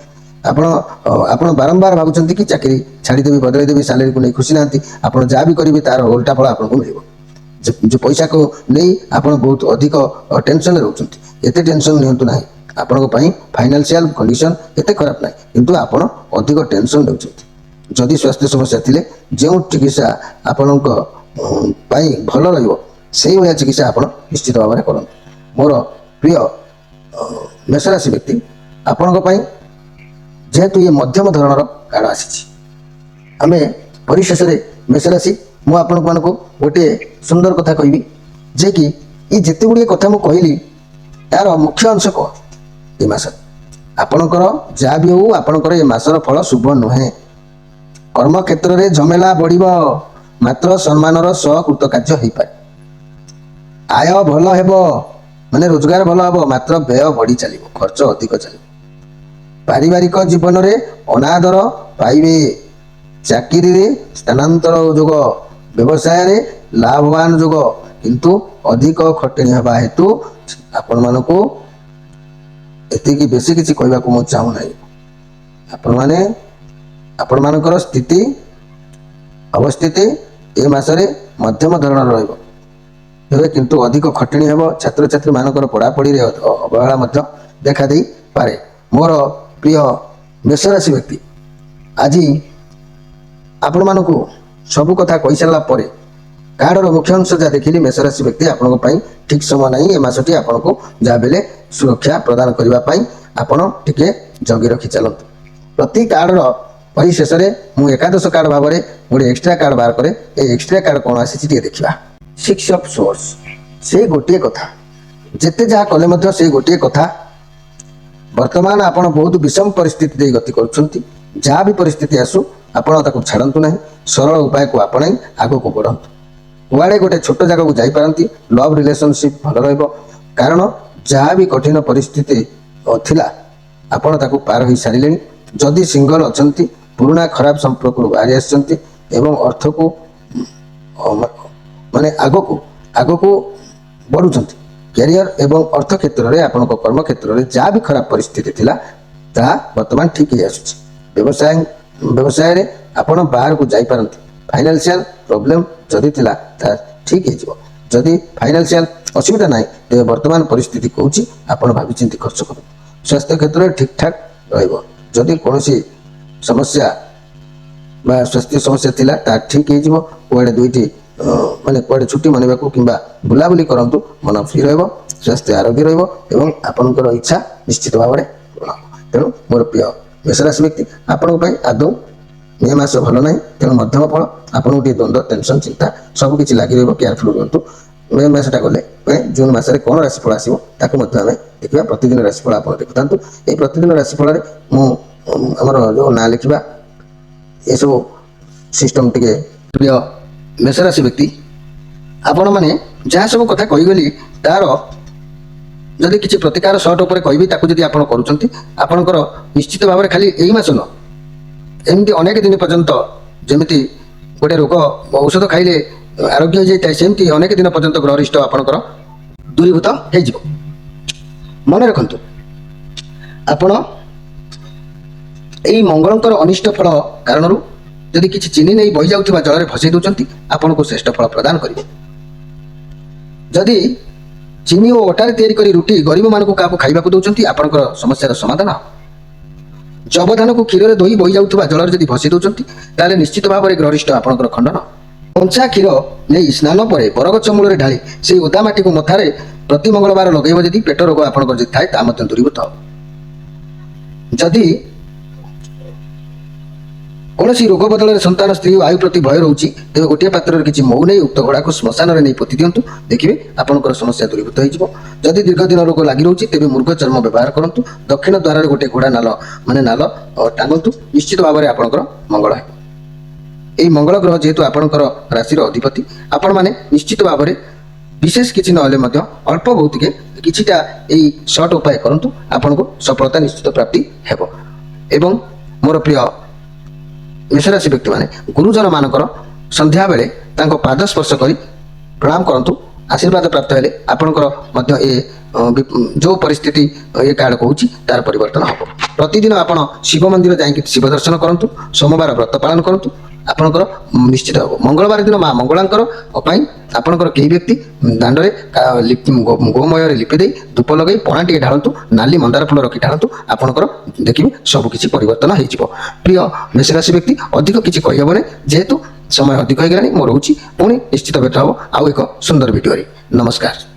Speaker 1: ଆପଣ ବାରମ୍ବାର ଭାବୁଛନ୍ତି କି ଚାକିରି ଛାଡ଼ିଦେବି, ବଦଳାଇ ଦେବି, ସାଲେରୀକୁ ନେଇ ଖୁସି ନାହାନ୍ତି। ଆପଣ ଯାହା ବି କରିବେ ତାର ଓଲଟା ଫଳ ଆପଣଙ୍କୁ ମିଳିବ। ଯେଉଁ ପଇସାକୁ ନେଇ ଆପଣ ବହୁତ ଅଧିକ ଟେନସନରେ ରହୁଛନ୍ତି, ଏତେ ଟେନସନ ନିଅନ୍ତୁ ନାହିଁ। ଆପଣଙ୍କ ପାଇଁ ଫାଇନାନ୍ସିଆଲ କଣ୍ଡିସନ ଏତେ ଖରାପ ନାହିଁ, କିନ୍ତୁ ଆପଣ ଅଧିକ ଟେନସନ ନେଉଛନ୍ତି। ଯଦି ସ୍ୱାସ୍ଥ୍ୟ ସମସ୍ୟା ଥିଲେ ଯେଉଁ ଚିକିତ୍ସା ଆପଣଙ୍କ ପାଇଁ ଭଲ ରହିବ ସେଇଭଳିଆ ଚିକିତ୍ସା ଆପଣ ନିଶ୍ଚିତ ଭାବରେ କରନ୍ତୁ। ମୋର ପ୍ରିୟ ମେଷରାଶି ବ୍ୟକ୍ତି, ଆପଣଙ୍କ ପାଇଁ ଯେହେତୁ ଇଏ ମଧ୍ୟମ ଧରଣର କାର୍ଡ ଆସିଛି, ଆମେ ପରିଶେଷରେ ମେଷରାଶି, ମୁଁ ଆପଣମାନଙ୍କୁ ଗୋଟିଏ ସୁନ୍ଦର କଥା କହିବି ଯେ କି ଏ ଯେତେ ଗୁଡ଼ିଏ କଥା ମୁଁ କହିଲି ଏହାର ମୁଖ୍ୟ ଅଂଶ କ'ଣ? ଏ ମାସରେ ଆପଣଙ୍କର ଯାହା ବି ହେଉ ଆପଣଙ୍କର ଏ ମାସର ଫଳ ଶୁଭ ନୁହେଁ। କର୍ମକ୍ଷେତ୍ରରେ ଝମେଲା ବଢ଼ିବ, ମାତ୍ର ସମ୍ମାନର ସହ କୃତକାର୍ଯ୍ୟ ହୋଇପାରେ। ଆୟ ଭଲ ହେବ, ରୋଜଗାର ଭଲ ହେବ, ମାତ୍ର ବ୍ୟୟ ବଢ଼ି ଚାଲିବ, ଖର୍ଚ୍ଚ ଅଧିକ ଚାଲିବ। ପାରିବାରିକ ଜୀବନରେ ଅନାଦର ପାଇବେ। ଚାକିରିରେ ସ୍ଥାନାନ୍ତର ଯୋଗ, ବ୍ୟବସାୟରେ ଲାଭବାନ ଯୋଗ, କିନ୍ତୁ ଅଧିକ ଖଟଣି ହେବା ହେତୁ ଆପଣମାନଙ୍କୁ ଏତିକି ବେଶୀ କିଛି କହିବାକୁ ମୁଁ ଚାହୁଁନାହିଁ। ଆପଣମାନଙ୍କର ସ୍ଥିତି ଅବସ୍ଥିତି ଏ ମାସରେ ମଧ୍ୟମ ଧରଣର ରହିବ, କିନ୍ତୁ ଅଧିକ ଖଟଣି ହେବ। ଛାତ୍ରଛାତ୍ରୀମାନଙ୍କର ପଢ଼ାପଢ଼ିରେ ଅବହେଳା ମଧ୍ୟ ଦେଖା ଦେଇପାରେ। ମୋର ପ୍ରିୟ ମେଷରାଶି ବ୍ୟକ୍ତି, ଆଜି ଆପଣମାନଙ୍କୁ ସବୁ କଥା କହିସାରିଲା ପରେ କାର୍ଡର ମୁଖ୍ୟ ଅଂଶ ଯାହା ଦେଖିଲି, ମେଷରାଶି ବ୍ୟକ୍ତି ଆପଣଙ୍କ ପାଇଁ ଠିକ୍ ସମୟ ନାହିଁ। ଏ ମାସଟି ଆପଣଙ୍କୁ ଯାହା ବେଲେ ସୁରକ୍ଷା ପ୍ରଦାନ କରିବା ପାଇଁ ଆପଣ ଟିକେ ଜଗି ରଖି ଚାଲନ୍ତୁ। ପ୍ରତି କାର୍ଡର ପରିଶେଷରେ ମୁଁ ଏକାଦଶ କାର୍ଡ ଭାବରେ ଗୋଟେ ଏକ୍ସଟ୍ରା କାର୍ଡ ବାହାର କରେ। এই ଏକ୍ସଟ୍ରା କାର୍ଡ କ'ଣ ଆସିଛି ଟିକେ ଦେଖିବା। 6 ଅଫ୍ ସୋର୍ସ, ସେଇ ଗୋଟିଏ କଥା, ଯେତେ ଯାହା କଲେ ମଧ୍ୟ ସେଇ ଗୋଟିଏ କଥା। ବର୍ତ୍ତମାନ ଆପଣ ବହୁତ ବିଷମ ପରିସ୍ଥିତି ଦେଇ ଗତି କରୁଛନ୍ତି। ଯାହା ବି ପରିସ୍ଥିତି ଆସୁ ଆପଣ ତାକୁ ଛାଡ଼ନ୍ତୁ ନାହିଁ, ସରଳ ଉପାୟକୁ ଆପଣାଇ ଆଗକୁ ବଢ଼ନ୍ତୁ। କୁଆଡ଼େ ଗୋଟେ ଛୋଟ ଜାଗାକୁ ଯାଇପାରନ୍ତି। ଲଭ୍ ରିଲେସନସିପ୍ ଭଲ ରହିବ, କାରଣ ଯାହା ବି କଠିନ ପରିସ୍ଥିତି ଥିଲା ଆପଣ ତାକୁ ପାର ହୋଇସାରିଲେଣି। ଯଦି ସିଙ୍ଗଲ ଅଛନ୍ତି, ପୁରୁଣା ଖରାପ ସମ୍ପର୍କରୁ ବାହାରି ଆସିଛନ୍ତି ଏବଂ ଅର୍ଥକୁ ଆଗକୁ ବଢ଼ୁଛନ୍ତି। କ୍ୟାରିୟର ଏବଂ ଅର୍ଥ କ୍ଷେତ୍ରରେ ଆପଣଙ୍କ କର୍ମକ୍ଷେତ୍ରରେ ଯାହା ବି ଖରାପ ପରିସ୍ଥିତି ଥିଲା ତାହା ବର୍ତ୍ତମାନ ଠିକ୍ ହେଇ ଆସୁଛି। ବ୍ୟବସାୟରେ ଆପଣ ବାହାରକୁ ଯାଇପାରନ୍ତି। ଫାଇନାନ୍ସିଆଲ ପ୍ରୋବ୍ଲେମ୍ ଯଦି ଥିଲା ତାହା ଠିକ୍ ହେଇଯିବ। ଯଦି ଫାଇନାନ୍ସିଆଲ ଅସୁବିଧା ନାହିଁ, ତେବେ ବର୍ତ୍ତମାନ ପରିସ୍ଥିତି କହୁଛି ଆପଣ ଭାବିଚିନ୍ତି ଖର୍ଚ୍ଚ କରନ୍ତୁ। ସ୍ୱାସ୍ଥ୍ୟ କ୍ଷେତ୍ରରେ ଠିକ୍ଠାକ୍ ରହିବ। ଯଦି କୌଣସି ସମସ୍ୟା ବା ସ୍ୱାସ୍ଥ୍ୟ ସମସ୍ୟା ଥିଲା ତାହା ଠିକ୍ ହେଇଯିବ। କୁଆଡ଼େ କୁଆଡ଼େ ଛୁଟି ମନେଇବାକୁ କିମ୍ବା ବୁଲାବୁଲି କରନ୍ତୁ, ମନ ଫ୍ରି ରହିବ, ସ୍ୱାସ୍ଥ୍ୟ ଆରୋଗ୍ୟ ରହିବ ଏବଂ ଆପଣଙ୍କର ଇଚ୍ଛା ନିଶ୍ଚିତ ଭାବରେ ପୂରଣ ହେବ। ତେଣୁ ମୋର ପ୍ରିୟ ମେଷରାଶି ବ୍ୟକ୍ତି, ଆପଣଙ୍କ ପାଇଁ ଆଦୌ ମେ ମାସ ଭଲ ନାହିଁ। ତେଣୁ ମଧ୍ୟମ ଫଳ, ଆପଣଙ୍କୁ ଟିକେ ଦ୍ୱନ୍ଦ୍ୱ, ଟେନସନ୍, ଚିନ୍ତା ସବୁକିଛି ଲାଗି ରହିବ। କେୟାରଫୁଲ୍ ରୁହନ୍ତୁ। ମେ ମାସଟା ଗଲେ ଜୁନ୍ ମାସରେ କ'ଣ ରାଶିଫଳ ଆସିବ ତାକୁ ମଧ୍ୟ ଆମେ ଦେଖିବା। ପ୍ରତିଦିନ ରାଶିଫଳ ଆପଣ ଦେଖୁଥାନ୍ତୁ। ଏହି ପ୍ରତିଦିନ ରାଶିଫଳରେ ମୁଁ ଆମର ଯେଉଁ ନାଁ ଲେଖିବା ଏସବୁ ସିଷ୍ଟମ୍ ଟିକେ ପ୍ରିୟ ମେଷରାଶି ବ୍ୟକ୍ତି, ଆପଣମାନେ ଯାହା ସବୁ କଥା କହିଗଲି ତାର ଯଦି କିଛି ପ୍ରତିକାର ସର୍ଟ ଉପରେ କହିବି ତାକୁ ଯଦି ଆପଣ କରୁଛନ୍ତି ଆପଣଙ୍କର ନିଶ୍ଚିତ ଭାବରେ ଖାଲି ଏଇ ମାସ ନୁହଁ, ଏମିତି ଅନେକ ଦିନ ପର୍ଯ୍ୟନ୍ତ ଯେମିତି ଗୋଟେ ରୋଗ ଔଷଧ ଖାଇଲେ ଆରୋଗ୍ୟ ହୋଇଯାଇଥାଏ ସେମିତି ଅନେକ ଦିନ ପର୍ଯ୍ୟନ୍ତ ଗ୍ରହରିଷ୍ଟ ଆପଣଙ୍କର ଦୂରୀଭୂତ ହେଇଯିବ। ମନେ ରଖନ୍ତୁ, ଆପଣ ଏଇ ମଙ୍ଗଳଙ୍କର ଅନିଷ୍ଟ ଫଳ କାରଣରୁ ଯଦି କିଛି ଚିନି ନେଇ ବହି ଯାଉଥିବା ଜଳରେ ଭସେଇ ଦେଉଛନ୍ତି ଆପଣଙ୍କୁ ଶ୍ରେଷ୍ଠ ଫଳ ପ୍ରଦାନ କରିବେ। ଯଦି ଚିନି ଓ ଅଟାରେ ତିଆରି କରି ରୁଟି ଗରିବମାନଙ୍କୁ କାହାକୁ ଖାଇବାକୁ ଦେଉଛନ୍ତି ଆପଣଙ୍କର ସମସ୍ୟାର ସମାଧାନ। ଯବଧାନକୁ କ୍ଷୀରରେ ଧୋଇ ବହି ଯାଉଥିବା ଜଳରେ ଯଦି ଭସେଇ ଦେଉଛନ୍ତି ତାହେଲେ ନିଶ୍ଚିତ ଭାବରେ ଗ୍ରହରିଷ୍ଟ ଆପଣଙ୍କର ଖଣ୍ଡନ। କଞ୍ଚା କ୍ଷୀର ନେଇ ସ୍ନାନ ପରେ ବରଗଛ ମୂଳରେ ଢାଳି ସେହି ଓଦା ମାଟିକୁ ମଥାରେ ପ୍ରତି ମଙ୍ଗଳବାର ଲଗାଇବ ଯଦି ପେଟ ରୋଗ ଆପଣଙ୍କର ଯଦି ଥାଏ ତାହା ମଧ୍ୟ ଦୂରୀଭୂତ ହେବ। ଯଦି କୌଣସି ରୋଗ ବଦଳରେ ସନ୍ତାନ ସ୍ତ୍ରୀ ଓ ଆୟୁ ପ୍ରତି ଭୟ ରହୁଛି ତେବେ ଗୋଟିଏ ପାତ୍ରରେ କିଛି ମହୁ ନେଇ ଉକ୍ତ ଘୋଡ଼ାକୁ ଶ୍ମଶାନରେ ନେଇ ପୋତି ଦିଅନ୍ତୁ, ଦେଖିବେ ଆପଣଙ୍କର ସମସ୍ୟା ଦୂରୀଭୂତ ହୋଇଯିବ। ଯଦି ଦୀର୍ଘଦିନ ରୋଗ ଲାଗି ରହୁଛି ତେବେ ମୃଗ ଚର୍ମ ବ୍ୟବହାର କରନ୍ତୁ। ଦକ୍ଷିଣ ଦ୍ୱାରରେ ଗୋଟିଏ ଘୋଡ଼ା ନାଲ ଟାଙ୍ଗନ୍ତୁ, ନିଶ୍ଚିତ ଭାବରେ ଆପଣଙ୍କର ମଙ୍ଗଳ ହେବ। ଏହି ମଙ୍ଗଳ ଗ୍ରହ ଯେହେତୁ ଆପଣଙ୍କର ରାଶିର ଅଧିପତି, ଆପଣମାନେ ନିଶ୍ଚିତ ଭାବରେ ବିଶେଷ କିଛି ନହେଲେ ମଧ୍ୟ ଅଳ୍ପ ବହୁତିକେ କିଛିଟା ଏଇ ସର୍ଟ ଉପାୟ କରନ୍ତୁ, ଆପଣଙ୍କୁ ସଫଳତା ନିଶ୍ଚିତ ପ୍ରାପ୍ତି ହେବ। ଏବଂ ମୋର ପ୍ରିୟ ମେଷରାଶି ବ୍ୟକ୍ତିମାନେ ଗୁରୁଜନମାନଙ୍କର ସନ୍ଧ୍ୟାବେଳେ ତାଙ୍କ ପାଦ ସ୍ପର୍ଶ କରି ପ୍ରଣାମ କରନ୍ତୁ। ଆଶୀର୍ବାଦ ପ୍ରାପ୍ତ ହେଲେ ଆପଣଙ୍କର ମଧ୍ୟ ଯେଉଁ ପରିସ୍ଥିତି ଏ କାର୍ଡ଼ କହୁଛି ତାର ପରିବର୍ତ୍ତନ ହେବ। ପ୍ରତିଦିନ ଆପଣ ଶିବ ମନ୍ଦିର ଯାଇକି ଶିବ ଦର୍ଶନ କରନ୍ତୁ, ସୋମବାର ବ୍ରତ ପାଳନ କରନ୍ତୁ, ଆପଣଙ୍କର ନିଶ୍ଚିତ ହେବ। ମଙ୍ଗଳବାର ଦିନ ମା ମଙ୍ଗଳାଙ୍କର ପାଇଁ ଆପଣଙ୍କର କେହି ବ୍ୟକ୍ତି ଦାଣ୍ଡରେ ଗୋମୟରେ ଲିପି ଦେଇ ଧୂପ ଲଗାଇ ପଣା ଟିକେ ଢାଳନ୍ତୁ, ନାଲି ମନ୍ଦାର ଫୁଲ ରଖି ଢାଳନ୍ତୁ, ଆପଣଙ୍କର ଦେଖିବେ ସବୁ କିଛି ପରିବର୍ତ୍ତନ ହେଇଯିବ। ପ୍ରିୟ ମେଷରାଶି ବ୍ୟକ୍ତି, ଅଧିକ କିଛି କହିହେବନି ଯେହେତୁ ସମୟ ଅଧିକ ହେଇଗଲାଣି। ମୁଁ ରହୁଛି, ପୁଣି ନିଶ୍ଚିତ ଭେଟ ହେବ ଆଉ ଏକ ସୁନ୍ଦର ଭିଡ଼ିଓରେ। ନମସ୍କାର।